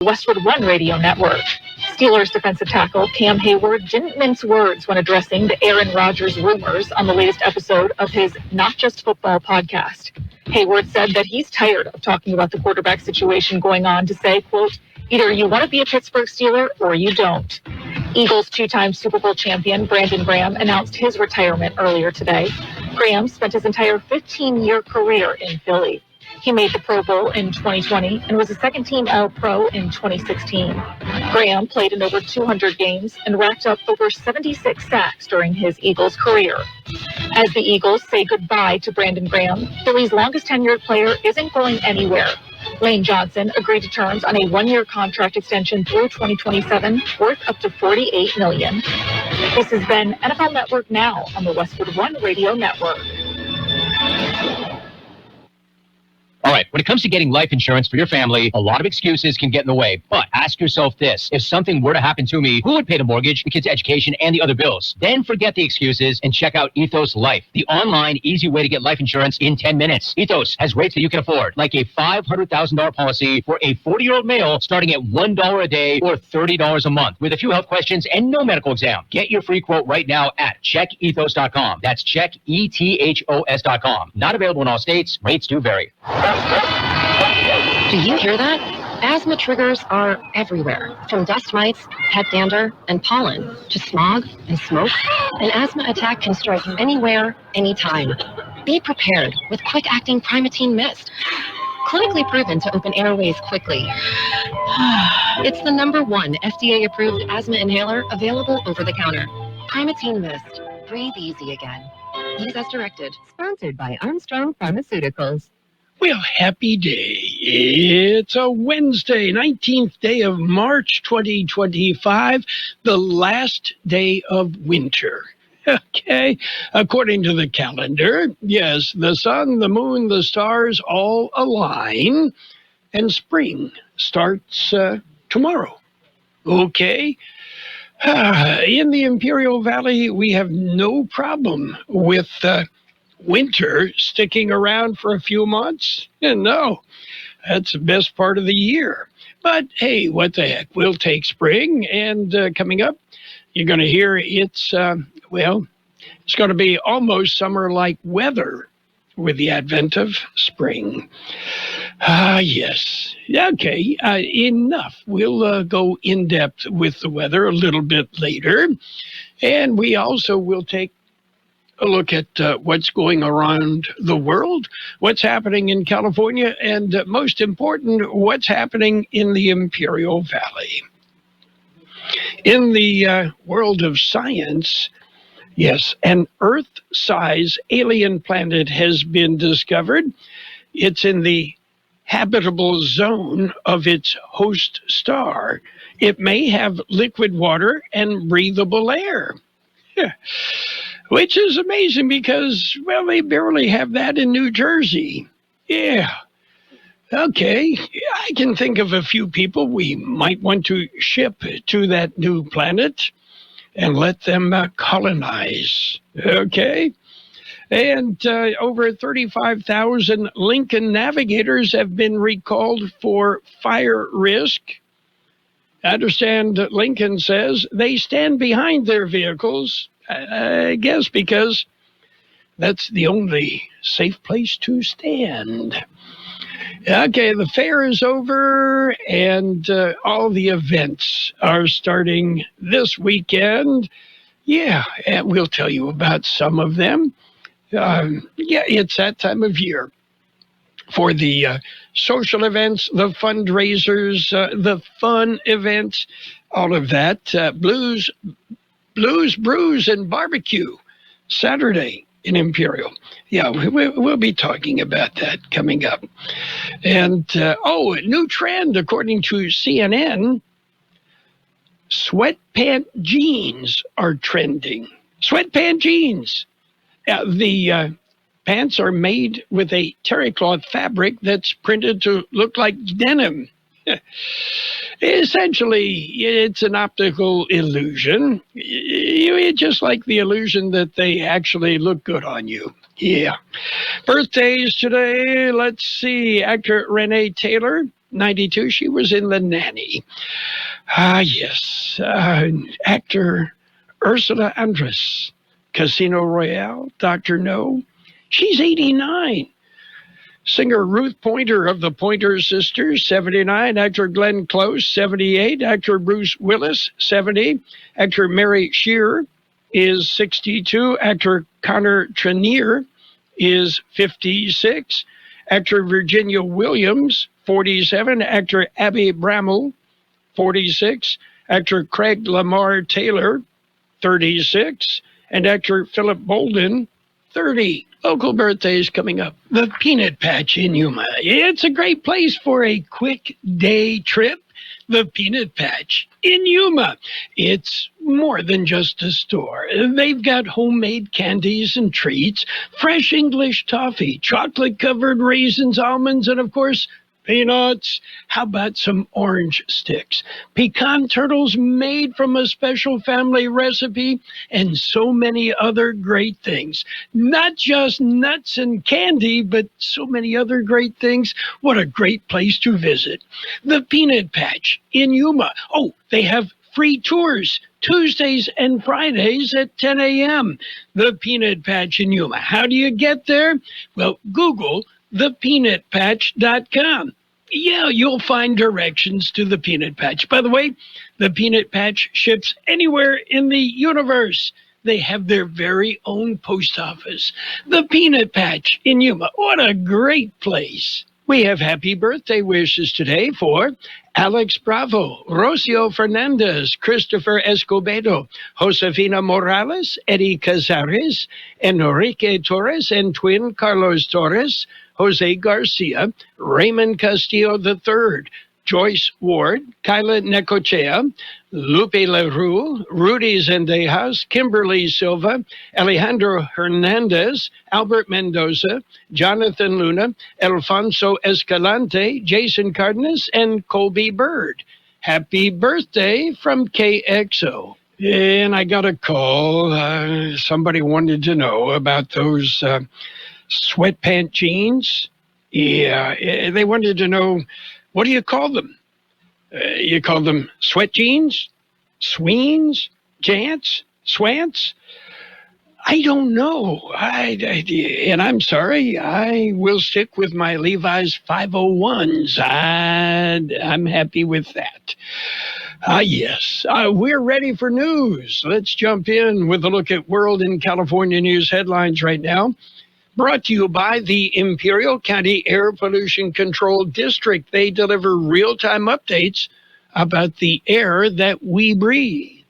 Westwood One Radio Network. Steelers defensive tackle Cam Hayward didn't mince words when addressing the Aaron Rodgers rumors on the latest episode of his Not Just Football podcast. Hayward said that he's tired of talking about the quarterback situation, going on to say, quote, "Either you want to be a Pittsburgh Steeler or you don't." Eagles two-time Super Bowl champion Brandon Graham announced his retirement earlier today. Graham spent his entire 15-year career in Philly. He made the Pro Bowl in 2020 and was a second-team All-Pro in 2016. Graham played in over 200 games and racked up over 76 sacks during his Eagles career. As the Eagles say goodbye to Brandon Graham, Philly's longest-tenured player isn't going anywhere. Lane Johnson agreed to terms on a one-year contract extension through 2027, worth up to $48 million. This has been NFL Network Now on the Westwood One Radio Network. All right, when it comes to getting life insurance for your family, a lot of excuses can get in the way. But ask yourself this: if something were to happen to me, who would pay the mortgage, the kids' education, and the other bills? Then forget the excuses and check out Ethos Life, the online, easy way to get life insurance in 10 minutes. Ethos has rates that you can afford, like a $500,000 policy for a 40-year-old male starting at $1 a day or $30 a month, with a few health questions and no medical exam. Get your free quote right now at checkethos.com. That's checkethos.com. Not available in all states. Rates do vary. Do you hear that? Asthma triggers are everywhere, from dust mites, pet dander, and pollen, to smog and smoke. An asthma attack can strike anywhere, anytime. Be prepared with quick-acting Primatene Mist. Clinically proven to open airways quickly. It's the #1 FDA-approved asthma inhaler available over the counter. Primatene Mist. Breathe easy again. Use as directed. Sponsored by Armstrong Pharmaceuticals. Well, happy day. It's a Wednesday, 19th day of March 2025, the last day of winter. Okay, according to the calendar, yes, the sun, the moon, the stars all align, and spring starts tomorrow. Okay. In the Imperial Valley, we have no problem with winter sticking around for a few months. No, that's the best part of the year. But hey, what the heck? We'll take spring, and coming up, you're going to hear it's going to be almost summer-like weather with the advent of spring. Yes. Okay, enough. We'll go in-depth with the weather a little bit later, and we also will take a look at what's going around the world, what's happening in California, and most important, what's happening in the Imperial Valley. In the world of science, yes, an Earth-size alien planet has been discovered. It's in the habitable zone of its host star. It may have liquid water and breathable air. Which is amazing because, well, they barely have that in New Jersey. Yeah. Okay, I can think of a few people we might want to ship to that new planet and let them colonize. Okay? And over 35,000 Lincoln Navigators have been recalled for fire risk. I understand that Lincoln says they stand behind their vehicles, I guess because that's the only safe place to stand. Okay, the fair is over, and all the events are starting this weekend. Yeah, and we'll tell you about some of them. It's that time of year for the social events, the fundraisers, the fun events, all of that. Blues, brews, and barbecue Saturday in Imperial. Yeah, we'll be talking about that coming up. And, a new trend, according to CNN, sweatpant jeans are trending. Sweatpant jeans. The pants are made with a terry cloth fabric that's printed to look like denim. Essentially, it's an optical illusion. Just like the illusion that they actually look good on you. Yeah. Birthdays today. Let's see. Actor Renee Taylor, 92, she was in The Nanny. Yes. Actor Ursula Andress, Casino Royale, Dr. No. She's 89. Singer Ruth Pointer of the Pointer Sisters, 79. Actor Glenn Close, 78. Actor Bruce Willis, 70. Actor Mary Shearer is 62. Actor Connor Trenier is 56. Actor Virginia Williams, 47. Actor Abby Bramall, 46. Actor Craig Lamar Taylor, 36. And actor Philip Bolden, 30. Local birthdays coming up. The Peanut Patch in Yuma. It's a great place for a quick day trip. The Peanut Patch in Yuma. It's more than just a store. They've got homemade candies and treats, fresh English toffee, chocolate-covered raisins, almonds, and, of course, peanuts. How about some orange sticks? Pecan turtles made from a special family recipe, and so many other great things. Not just nuts and candy, but so many other great things. What a great place to visit. The Peanut Patch in Yuma. Oh, they have free tours Tuesdays and Fridays at 10 a.m. The Peanut Patch in Yuma. How do you get there? Well, Google thepeanutpatch.com. Yeah, you'll find directions to the Peanut Patch. By the way, the Peanut Patch ships anywhere in the universe. They have their very own post office. The Peanut Patch in Yuma. What a great place. We have happy birthday wishes today for Alex Bravo, Rocio Fernandez, Christopher Escobedo, Josefina Morales, Eddie Cazares, Enrique Torres, and twin Carlos Torres, Jose Garcia, Raymond Castillo III, Joyce Ward, Kyla Necochea, Lupe LaRue, Rudy Zendejas, Kimberly Silva, Alejandro Hernandez, Albert Mendoza, Jonathan Luna, Alfonso Escalante, Jason Cardenas, and Colby Bird. Happy birthday from Kxo. And I got a call. Somebody wanted to know about those sweatpant jeans. Yeah, they wanted to know, what do you call them? You call them sweat jeans, sweens, jants, swants? I don't know. And I'm sorry, I will stick with my Levi's 501s. I'm happy with that. Yes, we're ready for news. Let's jump in with a look at World and California news headlines right now. Brought to you by the Imperial County Air Pollution Control District. They deliver real-time updates about the air that we breathe.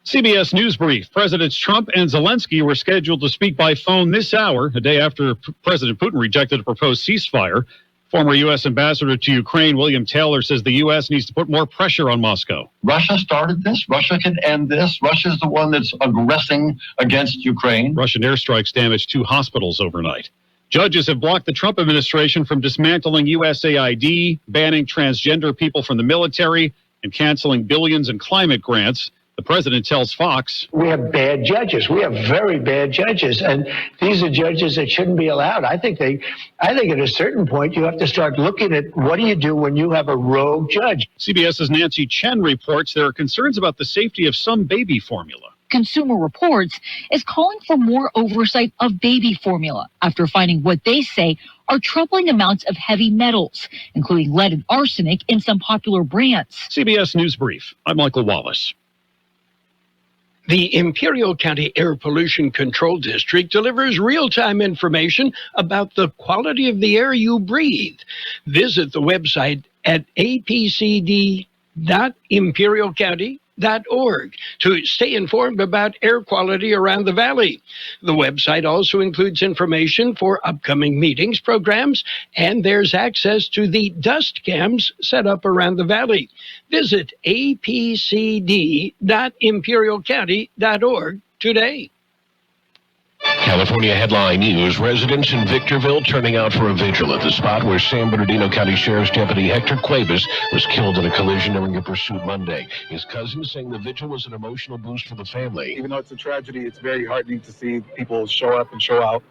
CBS News Brief. Presidents Trump and Zelensky were scheduled to speak by phone this hour, a day after President Putin rejected a proposed ceasefire. Former U.S. Ambassador to Ukraine, William Taylor, says the U.S. needs to put more pressure on Moscow. Russia started this. Russia can end this. Russia's the one that's aggressing against Ukraine. Russian airstrikes damaged 2 hospitals overnight. Judges have blocked the Trump administration from dismantling USAID, banning transgender people from the military, and canceling billions in climate grants. The president tells Fox, we have bad judges. We have very bad judges. And these are judges that shouldn't be allowed. I think at a certain point, you have to start looking at what do you do when you have a rogue judge. CBS's Nancy Chen reports there are concerns about the safety of some baby formula. Consumer Reports is calling for more oversight of baby formula after finding what they say are troubling amounts of heavy metals, including lead and arsenic in some popular brands. CBS News Brief. I'm Michael Wallace. The Imperial County Air Pollution Control District delivers real-time information about the quality of the air you breathe. Visit the website at apcd.imperialcounty.org to stay informed about air quality around the valley. The website also includes information for upcoming meetings, programs, and there's access to the dust cams set up around the valley. Visit apcd.imperialcounty.org today. California headline news. Residents in Victorville turning out for a vigil at the spot where San Bernardino County Sheriff's Deputy Hector Cuevas was killed in a collision during a pursuit Monday. His cousin saying the vigil was an emotional boost for the family. Even though it's a tragedy, it's very heartening to see people show up and show out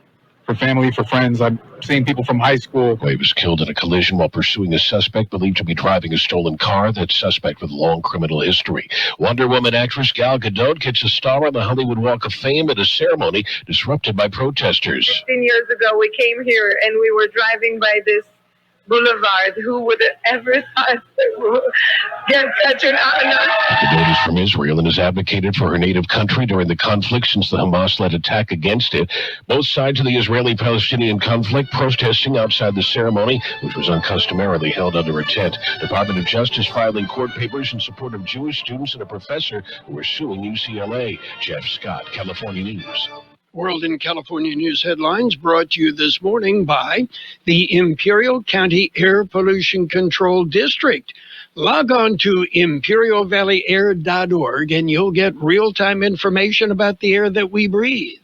for family, for friends. I'm seeing people from high school. He was killed in a collision while pursuing a suspect believed to be driving a stolen car. That suspect with a long criminal history. Wonder Woman actress Gal Gadot gets a star on the Hollywood Walk of Fame at a ceremony disrupted by protesters. 15 years ago, we came here and we were driving by this boulevard. Who would have ever thought we would get such an honor? Gadot is from Israel and has advocated for her native country during the conflict since the Hamas-led attack against it. Both sides of the Israeli-Palestinian conflict protesting outside the ceremony, which was uncustomarily held under a tent. Department of Justice filing court papers in support of Jewish students and a professor who are suing UCLA. Jeff Scott, California News. World in California News headlines brought to you this morning by the Imperial County Air Pollution Control District. Log on to imperialvalleyair.org and you'll get real-time information about the air that we breathe.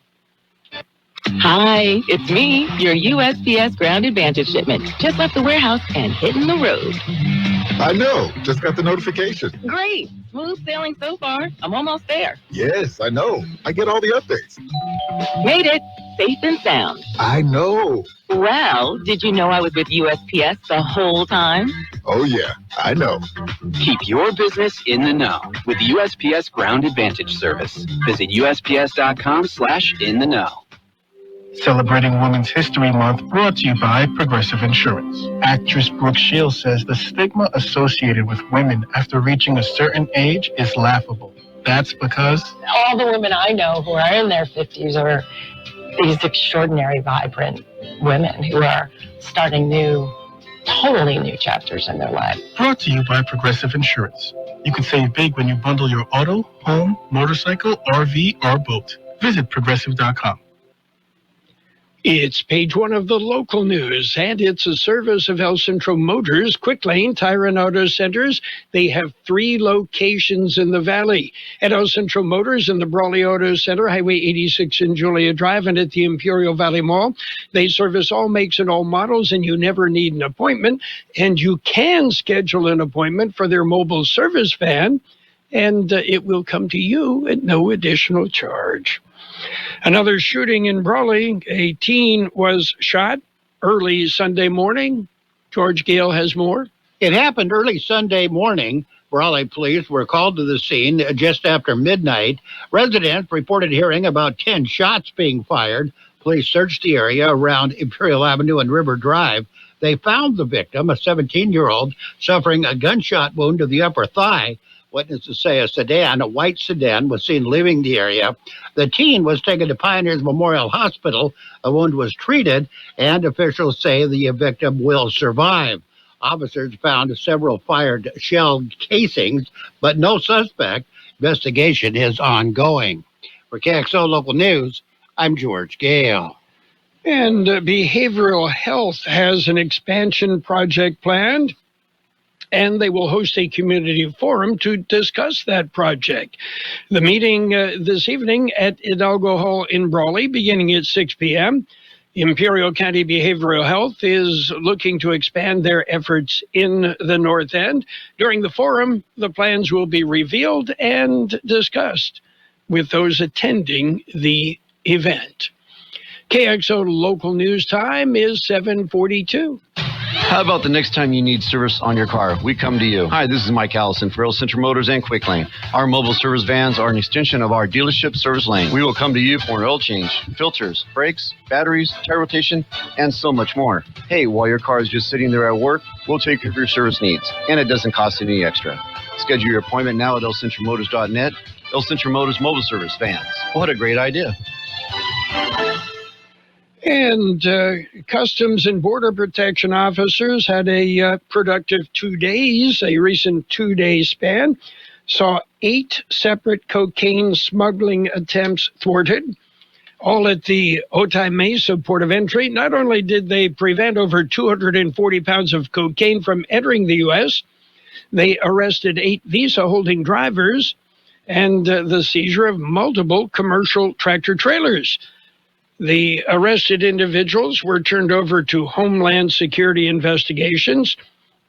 Hi, it's me, your USPS Ground Advantage shipment. Just left the warehouse and hitting the road. I know. Just got the notification. Great. Smooth sailing so far. I'm almost there. Yes, I know. I get all the updates. Made it. Safe and sound. I know. Well, did you know I was with USPS the whole time? Oh, yeah. I know. Keep your business in the know with the USPS Ground Advantage service. Visit USPS.com/in-the-know. Celebrating Women's History Month, brought to you by Progressive Insurance. Actress Brooke Shields says the stigma associated with women after reaching a certain age is laughable. That's because all the women I know who are in their 50s are these extraordinary, vibrant women who are starting totally new chapters in their life. Brought to you by Progressive Insurance. You can save big when you bundle your auto, home, motorcycle, RV, or boat. Visit Progressive.com. It's page one of the local news, and it's a service of El Centro Motors, Quick Lane, Tire and Auto Centers. They have 3 locations in the valley. At El Centro Motors in the Brawley Auto Center, Highway 86 in Julia Drive, and at the Imperial Valley Mall. They service all makes and all models, and you never need an appointment. And you can schedule an appointment for their mobile service van, and it will come to you at no additional charge. Another shooting in Brawley. A teen was shot early Sunday morning. George Gale has more. It happened early Sunday morning. Brawley police were called to the scene just after midnight. Residents reported hearing about 10 shots being fired. Police searched the area around Imperial Avenue and River Drive. They found the victim, a 17-year-old, suffering a gunshot wound to the upper thigh. Witnesses say a white sedan, was seen leaving the area. The teen was taken to Pioneers Memorial Hospital. A wound was treated, and officials say the victim will survive. Officers found several fired shell casings, but no suspect. Investigation is ongoing. For KXO Local News, I'm George Gale. And behavioral health has an expansion project planned, and they will host a community forum to discuss that project. The meeting this evening at Hidalgo Hall in Brawley, beginning at 6 p.m. Imperial County Behavioral Health is looking to expand their efforts in the North End. During the forum, the plans will be revealed and discussed with those attending the event. KXO Local News time is 7:42. How about the next time you need service on your car? We come to you. Hi, this is Mike Allison for El Centro Motors and Quick Lane. Our mobile service vans are an extension of our dealership service lane. We will come to you for an oil change, filters, brakes, batteries, tire rotation, and so much more. Hey, while your car is just sitting there at work, we'll take care of your service needs, and it doesn't cost any extra. Schedule your appointment now at elcentromotors.net. El Centro Motors Mobile Service Vans. What a great idea. And Customs and Border Protection officers had a productive 2 days. A recent 2-day span saw 8 separate cocaine smuggling attempts thwarted, all at the Otay Mesa port of entry. Not only did they prevent over 240 pounds of cocaine from entering the U.S., they arrested 8 visa-holding drivers and the seizure of multiple commercial tractor-trailers. The arrested individuals were turned over to Homeland Security investigations.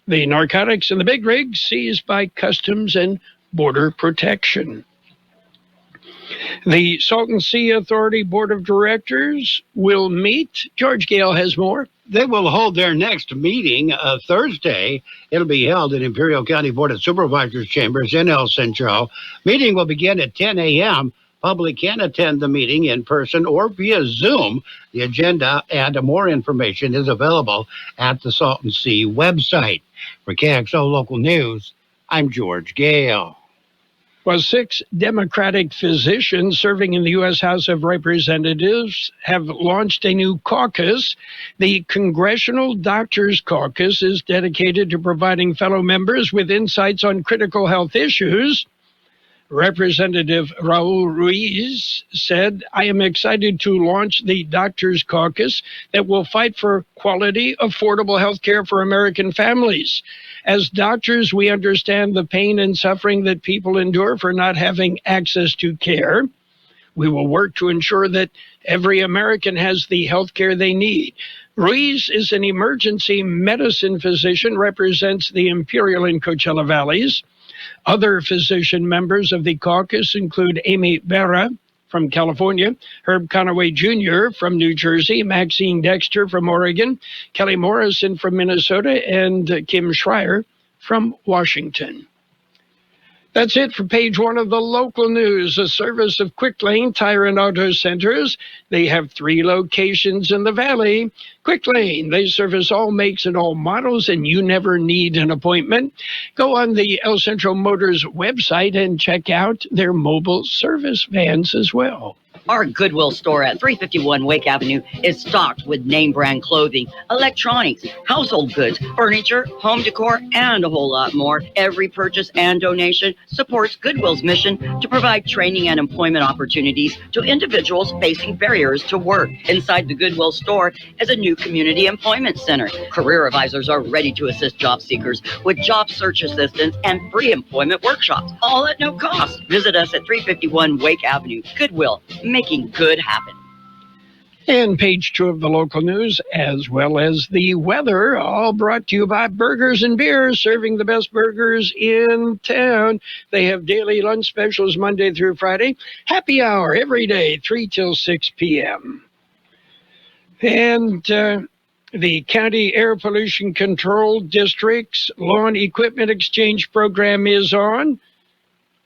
The narcotics and the big rig seized by Customs and Border Protection. The Salton Sea Authority Board of Directors will meet. George Gale has more. They will hold their next meeting Thursday. It'll be held in Imperial County Board of Supervisors Chambers in El Centro. Meeting will begin at 10 a.m. Public can attend the meeting in person or via Zoom. The agenda and more information is available at the Salton Sea website. For KXO Local News, I'm George Gale. Well, 6 Democratic physicians serving in the U.S. House of Representatives have launched a new caucus. The Congressional Doctors Caucus is dedicated to providing fellow members with insights on critical health issues. Representative Raul Ruiz said, "I am excited to launch the Doctors Caucus that will fight for quality, affordable health care for American families. As doctors, we understand the pain and suffering that people endure for not having access to care. We will work to ensure that every American has the health care they need." Ruiz is an emergency medicine physician, represents the Imperial and Coachella Valleys. Other physician members of the caucus include Amy Berra from California, Herb Conaway Jr. from New Jersey, Maxine Dexter from Oregon, Kelly Morrison from Minnesota, and Kim Schreier from Washington. That's it for page 1 of the local news, a service of Quick Lane Tire and Auto Centers. They have 3 locations in the Valley. Quick Lane, they service all makes and all models, and you never need an appointment. Go on the El Centro Motors website and check out their mobile service vans as well. Our Goodwill store at 351 Wake Avenue is stocked with name brand clothing, electronics, household goods, furniture, home decor, and a whole lot more. Every purchase and donation supports Goodwill's mission to provide training and employment opportunities to individuals facing barriers to work. Inside the Goodwill store is a new community employment center. Career advisors are ready to assist job seekers with job search assistance and free employment workshops, all at no cost. Visit us at 351 Wake Avenue. Goodwill, making good happen. And page 2 of the local news, as well as the weather, all brought to you by Burgers and Beer, serving the best burgers in town. They have daily lunch specials Monday through Friday. Happy hour every day, 3 till 6 p.m. And the County Air Pollution Control District's Lawn Equipment Exchange Program is on.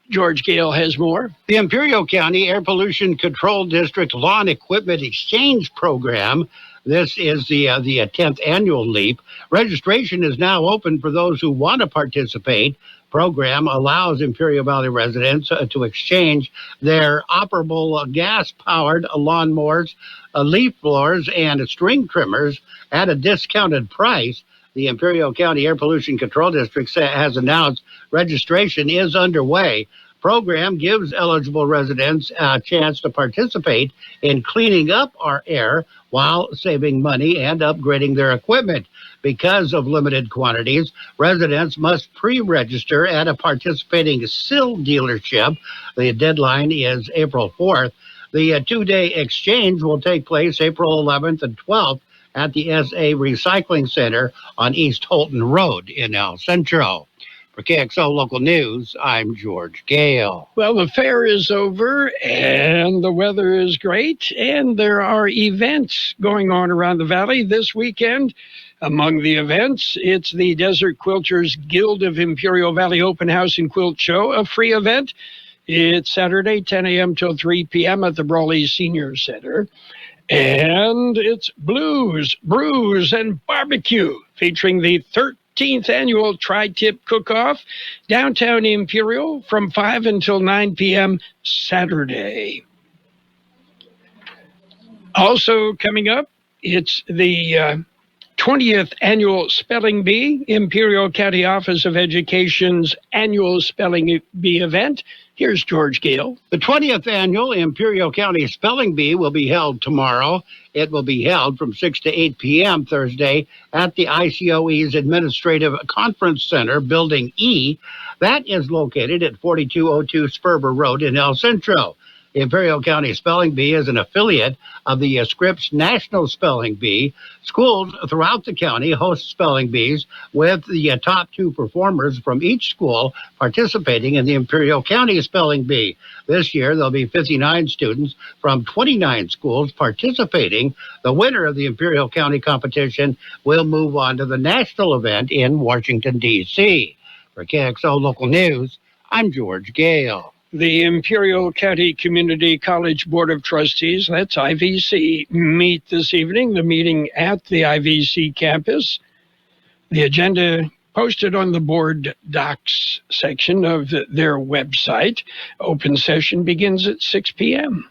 George Gale has more. The Imperial County Air Pollution Control District Lawn Equipment Exchange Program. This is the 10th annual LEAP. Registration is now open for those who want to participate. Program allows Imperial Valley residents to exchange their operable gas-powered lawnmowers, leaf blowers, and string trimmers at a discounted price. The Imperial County Air Pollution Control District has announced registration is underway. Program gives eligible residents a chance to participate in cleaning up our air while saving money and upgrading their equipment. Because of limited quantities, residents must pre-register at a participating SIL dealership. The deadline is April 4th. The 2-day exchange will take place April 11th and 12th at the SA Recycling Center on East Holton Road in El Centro. For KXO Local News, I'm George Gale. Well, the fair is over, and the weather is great, and there are events going on around the valley this weekend. Among the events, it's the Desert Quilters Guild of Imperial Valley Open House and Quilt Show, a free event. It's Saturday, 10 a.m. till 3 p.m. at the Brawley Senior Center. And it's Blues, Brews, and Barbecue, featuring the 13th annual Tri-Tip Cook-Off, downtown Imperial, from 5 until 9 p.m. Saturday. Also coming up, it's the 20th Annual Spelling Bee, Imperial County Office of Education's annual Spelling Bee event. Here's George Gale. The 20th Annual Imperial County Spelling Bee will be held tomorrow. It will be held from 6 to 8 p.m. Thursday at the ICOE's Administrative Conference Center, Building E. That is located at 4202 Sperber Road in El Centro. The Imperial County Spelling Bee is an affiliate of the Scripps National Spelling Bee. Schools throughout the county host spelling bees with the top 2 performers from each school participating in the Imperial County Spelling Bee. This year, there'll be 59 students from 29 schools participating. The winner of the Imperial County competition will move on to the national event in Washington, D.C. For KXO Local News, I'm George Gale. The Imperial County Community College Board of Trustees, that's IVC, meet this evening. The meeting at the IVC campus. The agenda posted on the board docs section of their website. Open session begins at 6 p.m.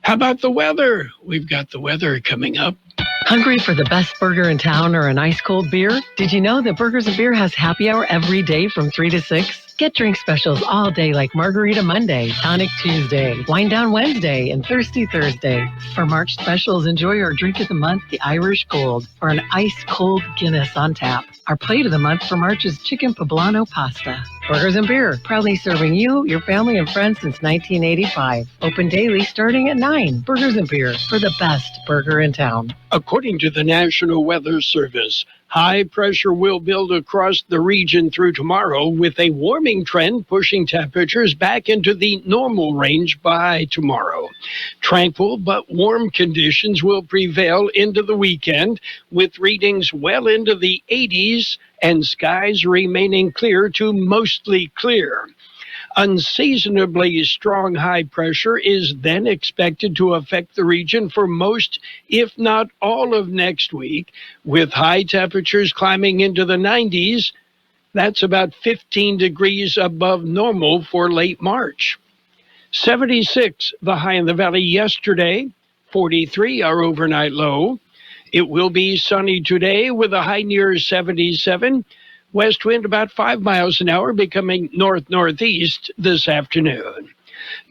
How about the weather? We've got the weather coming up. Hungry for the best burger in town or an ice-cold beer? Did you know that Burgers & Beer has happy hour every day from 3 to 6? Get drink specials all day like Margarita Monday, Tonic Tuesday, Wine Down Wednesday, and Thirsty Thursday. For March specials, enjoy our drink of the month, the Irish Gold, or an ice-cold Guinness on tap. Our plate of the month for March is chicken poblano pasta. Burgers & Beer, proudly serving you, your family, and friends since 1985. Open daily starting at 9. Burgers & Beer, for the best burger in town. According to the National Weather Service, high pressure will build across the region through tomorrow, with a warming trend pushing temperatures back into the normal range by tomorrow. Tranquil but warm conditions will prevail into the weekend, with readings well into the 80s and skies remaining clear to mostly clear. Unseasonably strong high pressure is then expected to affect the region for most, if not all, of next week, with high temperatures climbing into the 90s. That's about 15 degrees above normal for late March. 76, the high in the valley yesterday. 43, our overnight low. It will be sunny today with a high near 77. West wind about 5 miles an hour, becoming north-northeast this afternoon.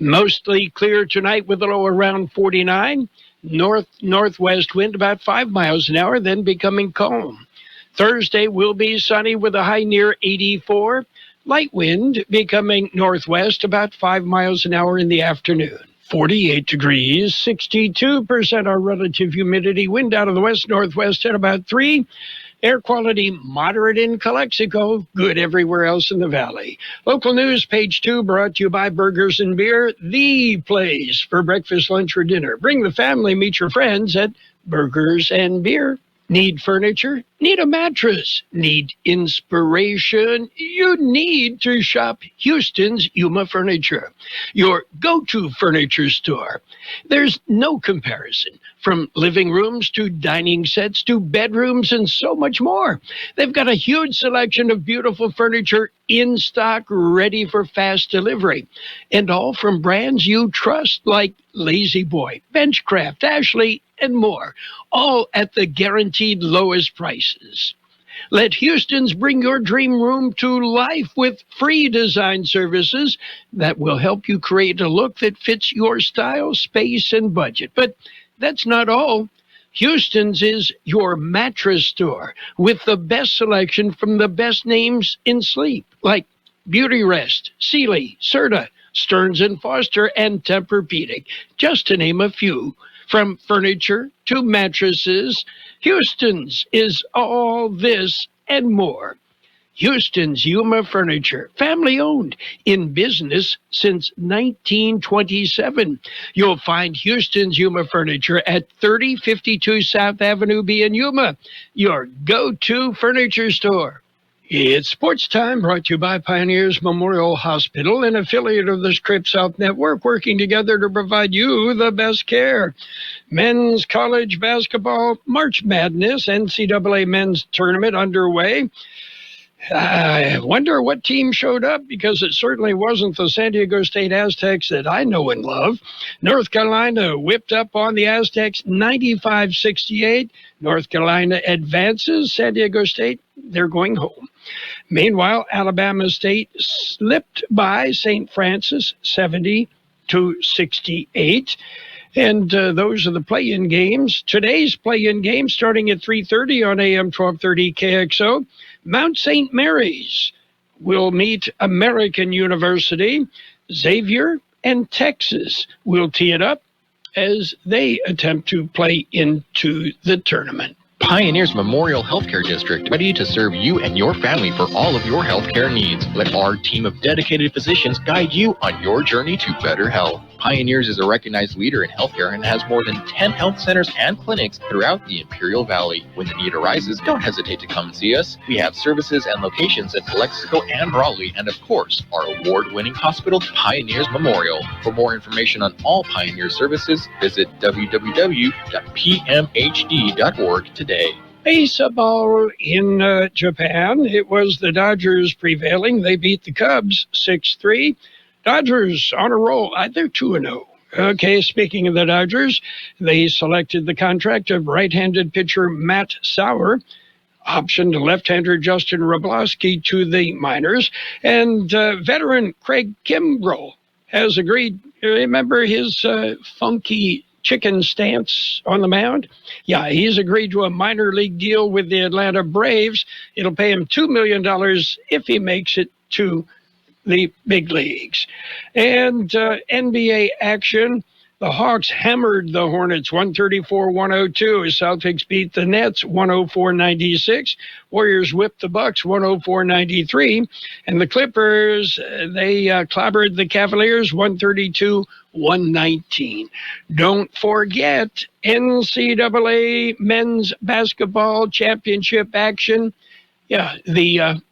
Mostly clear tonight with a low around 49. North-northwest wind about 5 miles an hour, then becoming calm. Thursday will be sunny with a high near 84. Light wind becoming northwest about 5 miles an hour in the afternoon. 48 degrees, 62% our relative humidity. Wind out of the west-northwest at about 3. Air quality moderate in Calexico, good everywhere else in the valley. Local news, page 2, brought to you by Burgers & Beer, the place for breakfast, lunch, or dinner. Bring the family, meet your friends at Burgers & Beer. Need furniture? Need a mattress? Need inspiration? You need to shop Houston's Yuma Furniture, your go-to furniture store. There's no comparison, from living rooms to dining sets to bedrooms and so much more. They've got a huge selection of beautiful furniture in stock, ready for fast delivery, and all from brands you trust like Lazy Boy, Benchcraft, Ashley, and more, all at the guaranteed lowest prices. Let Houston's bring your dream room to life with free design services that will help you create a look that fits your style, space, and budget. But that's not all. Houston's is your mattress store with the best selection from the best names in sleep, like Beauty Rest, Sealy, Serta, Stearns & Foster, and Tempur-Pedic, just to name a few. From furniture to mattresses, Houston's is all this and more. Houston's Yuma Furniture, family-owned, in business since 1927. You'll find Houston's Yuma Furniture at 3052 South Avenue B in Yuma, your go-to furniture store. It's sports time, brought to you by Pioneers Memorial Hospital, an affiliate of the Scripps Health Network, working together to provide you the best care. Men's college basketball, March Madness, NCAA men's tournament underway. I wonder what team showed up, because it certainly wasn't the San Diego State Aztecs that I know and love. North Carolina whipped up on the Aztecs 95-68. North Carolina advances. San Diego State, they're going home. Meanwhile, Alabama State slipped by St. Francis 70-68. And those are the play-in games. Today's play-in game starting at 3:30 on AM 1230 KXO. Mount St. Mary's will meet American University. Xavier and Texas will tee it up as they attempt to play into the tournament. Pioneers Memorial Healthcare District, ready to serve you and your family for all of your healthcare needs. Let our team of dedicated physicians guide you on your journey to better health. Pioneers is a recognized leader in healthcare and has more than 10 health centers and clinics throughout the Imperial Valley. When the need arises, don't hesitate to come and see us. We have services and locations in Calexico and Raleigh, and of course, our award-winning hospital, Pioneers Memorial. For more information on all Pioneer services, visit www.pmhd.org today. Baseball in Japan. It was the Dodgers prevailing. They beat the Cubs 6-3. Dodgers on a roll. They're 2-0. Okay, speaking of the Dodgers, they selected the contract of right-handed pitcher Matt Sauer, optioned left-hander Justin Wroblewski to the minors, and veteran Craig Kimbrell has agreed. Remember his funky chicken stance on the mound? Yeah, he's agreed to a minor league deal with the Atlanta Braves. It'll pay him $2 million if he makes it to the big leagues. And NBA action. The Hawks hammered the Hornets 134-102 as Celtics beat the Nets 104-96. Warriors whipped the Bucks 104-93. And the Clippers, they clobbered the Cavaliers 132-119. Don't forget NCAA men's basketball championship action. Yeah, the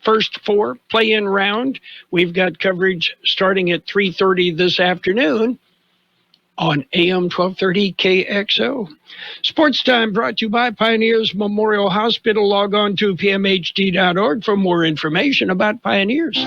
first four play-in round. We've got coverage starting at 3:30 this afternoon on AM 1230 KXO. Sports Time brought to you by Pioneers Memorial Hospital. Log on to pmhd.org for more information about Pioneers.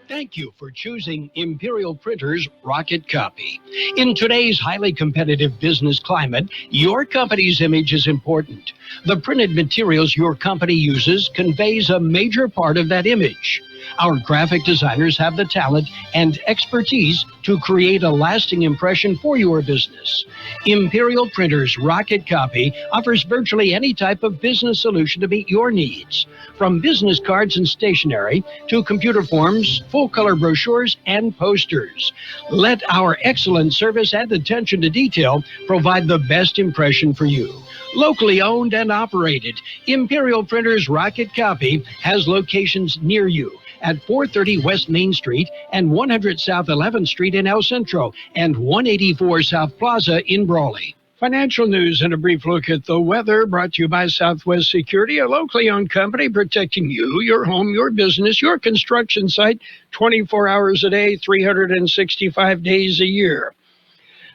Thank you for choosing Imperial Printers Rocket Copy. In today's highly competitive business climate, your company's image is important. The printed materials your company uses conveys a major part of that image. Our graphic designers have the talent and expertise to create a lasting impression for your business. Imperial Printers Rocket Copy offers virtually any type of business solution to meet your needs, from business cards and stationery to computer forms, full-color brochures, and posters. Let our excellent service and attention to detail provide the best impression for you. Locally owned and operated, Imperial Printers Rocket Copy has locations near you at 430 West Main Street and 100 South 11th Street in El Centro and 184 South Plaza in Brawley. Financial news and a brief look at the weather brought to you by Southwest Security, a locally owned company protecting you, your home, your business, your construction site 24 hours a day, 365 days a year.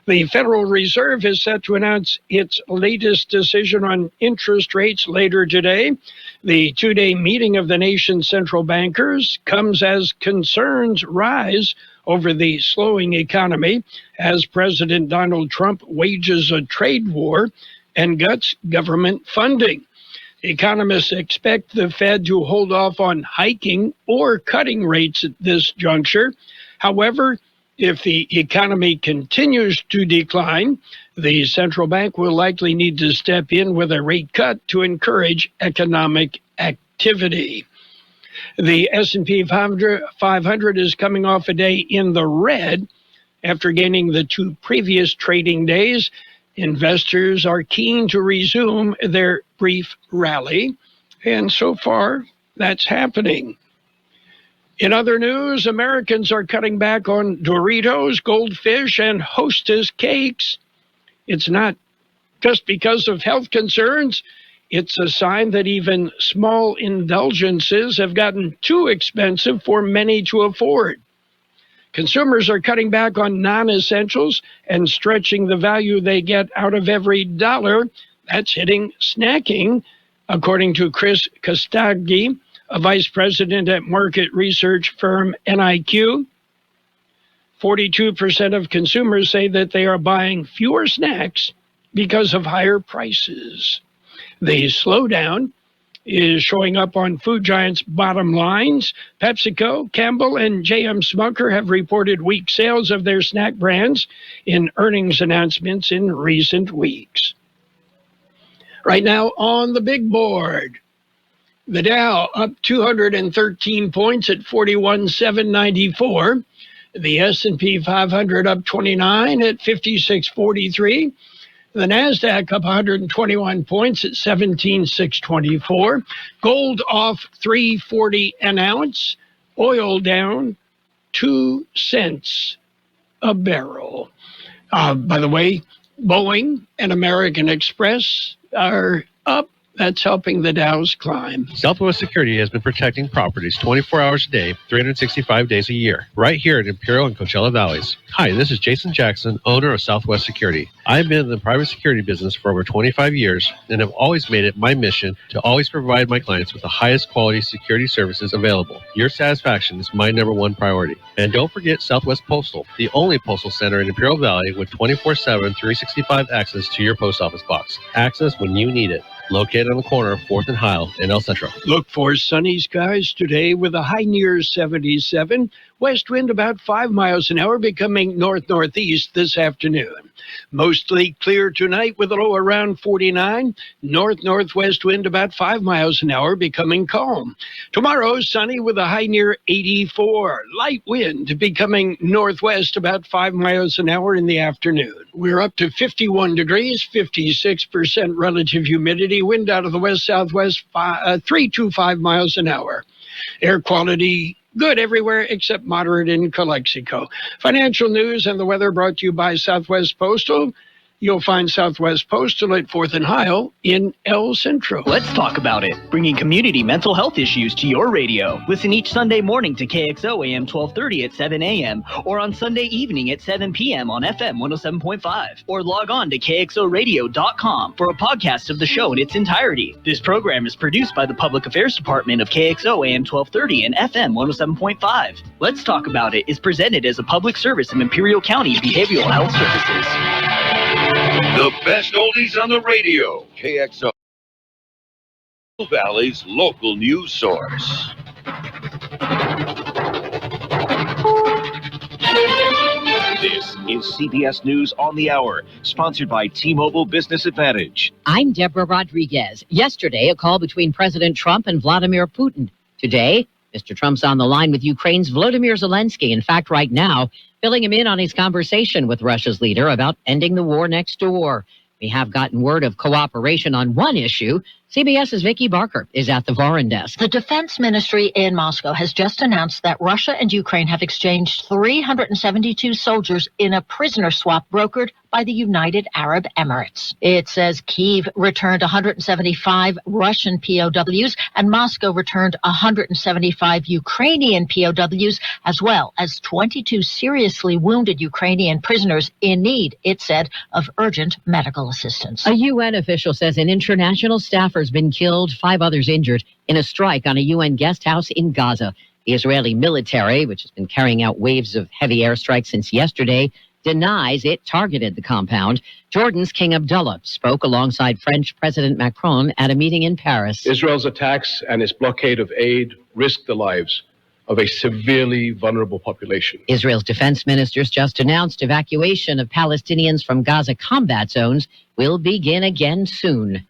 The Federal Reserve is set to announce its latest decision on interest rates later today. The two-day meeting of the nation's central bankers comes as concerns rise over the slowing economy as President Donald Trump wages a trade war and cuts government funding. Economists expect the Fed to hold off on hiking or cutting rates at this juncture. However, if the economy continues to decline, the central bank will likely need to step in with a rate cut to encourage economic activity. The S&P 500 is coming off a day in the red after gaining the two previous trading days. Investors are keen to resume their brief rally, and so far that's happening. In other news, Americans are cutting back on Doritos, Goldfish, and Hostess cakes. It's not just because of health concerns. It's a sign that even small indulgences have gotten too expensive for many to afford. Consumers are cutting back on non-essentials and stretching the value they get out of every dollar. That's hitting snacking, according to Chris Kostagi, a vice president at market research firm NIQ. 42% of consumers say that they are buying fewer snacks because of higher prices. The slowdown is showing up on food giants' bottom lines. PepsiCo, Campbell, and J.M. Smucker have reported weak sales of their snack brands in earnings announcements in recent weeks. Right now on the big board, the Dow up 213 points at 41,794. The S&P 500 up 29 at 5643. The NASDAQ up 121 points at 17,624. Gold off 340 an ounce. Oil down 2 cents a barrel. By the way, Boeing and American Express are up. That's helping the Dows climb. Southwest Security has been protecting properties 24 hours a day, 365 days a year, right here in Imperial and Coachella Valleys. Hi, this is Jason Jackson, owner of Southwest Security. I've been in the private security business for over 25 years and have always made it my mission to always provide my clients with the highest quality security services available. Your satisfaction is my #1 priority. And don't forget Southwest Postal, the only postal center in Imperial Valley with 24/7, 365 access to your post office box. Access when you need it. Located on the corner of 4th and Heil in El Centro. Look for sunny skies today with a high near 77. West wind about 5 miles an hour, becoming north-northeast this afternoon. Mostly clear tonight with a low around 49. North-northwest wind about 5 miles an hour, becoming calm. Tomorrow, sunny with a high near 84. Light wind becoming northwest about 5 miles an hour in the afternoon. We're up to 51 degrees, 56% relative humidity. Wind out of the west-southwest 3 to 5 miles an hour. Air quality good everywhere except moderate in Calexico. Financial news and the weather brought to you by Southwest Postal. You'll find Southwest Postal at 4th and Heil in El Centro. Let's talk about it. Bringing community mental health issues to your radio. Listen each Sunday morning to KXO AM 1230 at 7 a.m. or on Sunday evening at 7 p.m. on FM 107.5. Or log on to KXORadio.com for a podcast of the show in its entirety. This program is produced by the Public Affairs Department of KXO AM 1230 and FM 107.5. Let's Talk About It is presented as a public service of Imperial County Behavioral Health Services. The best oldies on the radio. KXO. Valley's local news source. This is CBS News on the Hour, sponsored by T-Mobile Business Advantage. I'm Deborah Rodriguez. Yesterday, a call between President Trump and Vladimir Putin. Today, Mr. Trump's on the line with Ukraine's Volodymyr Zelensky. In fact, right now, filling him in on his conversation with Russia's leader about ending the war next door. We have gotten word of cooperation on one issue. CBS's Vicki Barker is at the foreign desk. The defense ministry in Moscow has just announced that Russia and Ukraine have exchanged 372 soldiers in a prisoner swap brokered by the United Arab Emirates. It says Kyiv returned 175 Russian POWs and Moscow returned 175 Ukrainian POWs, as well as 22 seriously wounded Ukrainian prisoners in need, it said, of urgent medical assistance. A UN official says an international staffer's been killed, 5 others injured in a strike on a UN guest house in Gaza. The Israeli military, which has been carrying out waves of heavy airstrikes since yesterday, denies it targeted the compound. Jordan's King Abdullah spoke alongside French President Macron at a meeting in Paris. Israel's attacks and its blockade of aid risk the lives of a severely vulnerable population. Israel's defense ministers just announced evacuation of Palestinians from Gaza combat zones will begin again soon.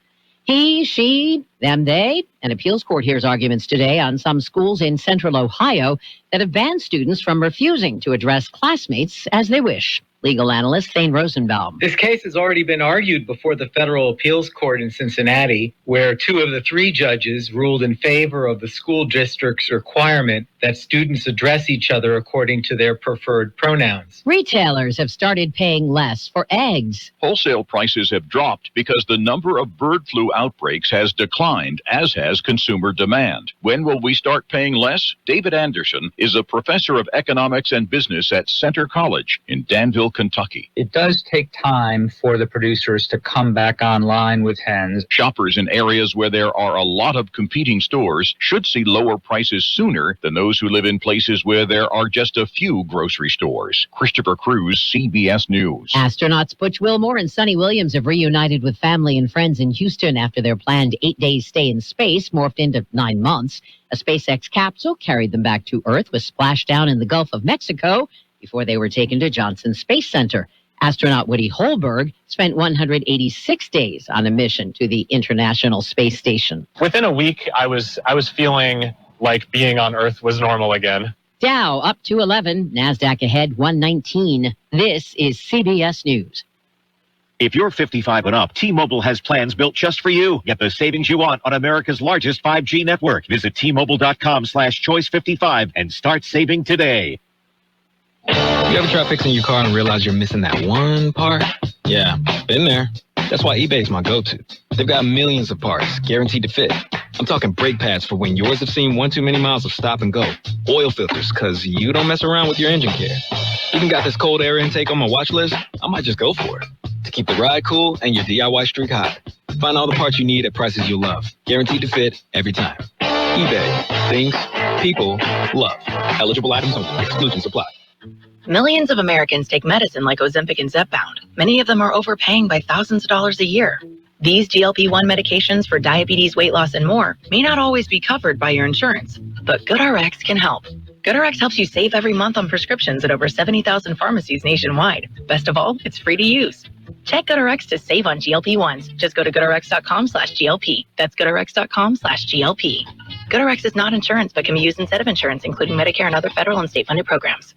He, she, them, they. An appeals court hears arguments today on some schools in central Ohio that have banned students from refusing to address classmates as they wish. Legal analyst Thane Rosenbaum. This case has already been argued before the federal appeals court in Cincinnati, where 2 of the 3 judges ruled in favor of the school district's requirement that students address each other according to their preferred pronouns. Retailers have started paying less for eggs. Wholesale prices have dropped because the number of bird flu outbreaks has declined, as has consumer demand. When will we start paying less? David Anderson is a professor of economics and business at Center College in Danville, Kentucky. It does take time for the producers to come back online with hens. Shoppers in areas where there are a lot of competing stores should see lower prices sooner than those who live in places where there are just a few grocery stores. Christopher Cruz, CBS News. Astronauts Butch Wilmore and Sonny Williams have reunited with family and friends in Houston after their planned 8-day stay in space morphed into 9 months. A SpaceX capsule carried them back to Earth, was splashed down in the Gulf of Mexico before they were taken to Johnson Space Center. Astronaut Woody Holberg spent 186 days on a mission to the International Space Station. Within a week, I was feeling like being on Earth was normal again. Dow up 211, NASDAQ ahead 119. This is CBS News. If you're 55 and up, T-Mobile has plans built just for you. Get the savings you want on America's largest 5G network. Visit T-Mobile.com/choice55 and start saving today. You ever try fixing your car and realize you're missing that one part? Yeah, been there. That's why eBay's my go-to. They've got millions of parts, guaranteed to fit. I'm talking brake pads for when yours have seen one too many miles of stop and go. Oil filters, because you don't mess around with your engine care. Even got this cold air intake on my watch list. I might just go for it. To keep the ride cool and your DIY streak hot. Find all the parts you need at prices you'll love. Guaranteed to fit every time. eBay. Things, people, love. Eligible items only. Exclusions apply. Millions of Americans take medicine like Ozempic and Zepbound. Many of them are overpaying by thousands of dollars a year. These GLP-1 medications for diabetes, weight loss, and more may not always be covered by your insurance, but GoodRx can help. GoodRx helps you save every month on prescriptions at over 70,000 pharmacies nationwide. Best of all, it's free to use. Check GoodRx to save on GLP-1s. Just go to GoodRx.com/GLP. That's GoodRx.com/GLP. GoodRx is not insurance, but can be used instead of insurance, including Medicare and other federal and state-funded programs.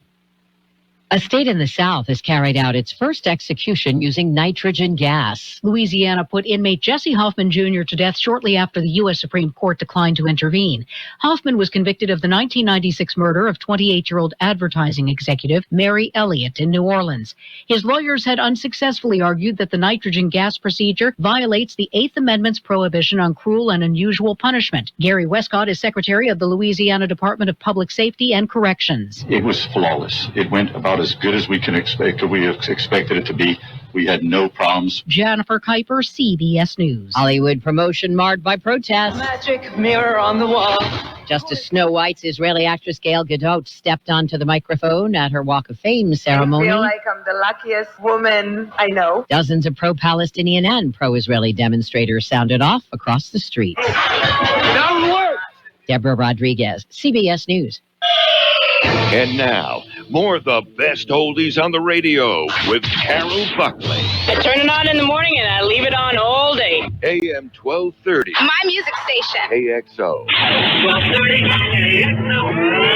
A state in the South has carried out its first execution using nitrogen gas. Louisiana put inmate Jesse Hoffman Jr. to death shortly after the U.S. Supreme Court declined to intervene. Hoffman was convicted of the 1996 murder of 28-year-old advertising executive Mary Elliott in New Orleans. His lawyers had unsuccessfully argued that the nitrogen gas procedure violates the Eighth Amendment's prohibition on cruel and unusual punishment. Gary Westcott is secretary of the Louisiana Department of Public Safety and Corrections. It was flawless. It went about as good as we can expect, or we have expected it to be. We had no problems. Jennifer Kuiper, CBS News. Hollywood promotion marred by protests. Magic mirror on the wall. Justice Snow White's Israeli actress Gale stepped onto the microphone at her Walk of Fame ceremony. I feel like I'm the luckiest woman I know. Dozens of pro-Palestinian and pro-Israeli demonstrators sounded off across the street. Downward! Deborah Rodriguez, CBS News. And now, more of the best oldies on the radio with Carroll Buckley. I turn it on in the morning and I leave it on all day. AM 1230. My music station. KXO. 1230.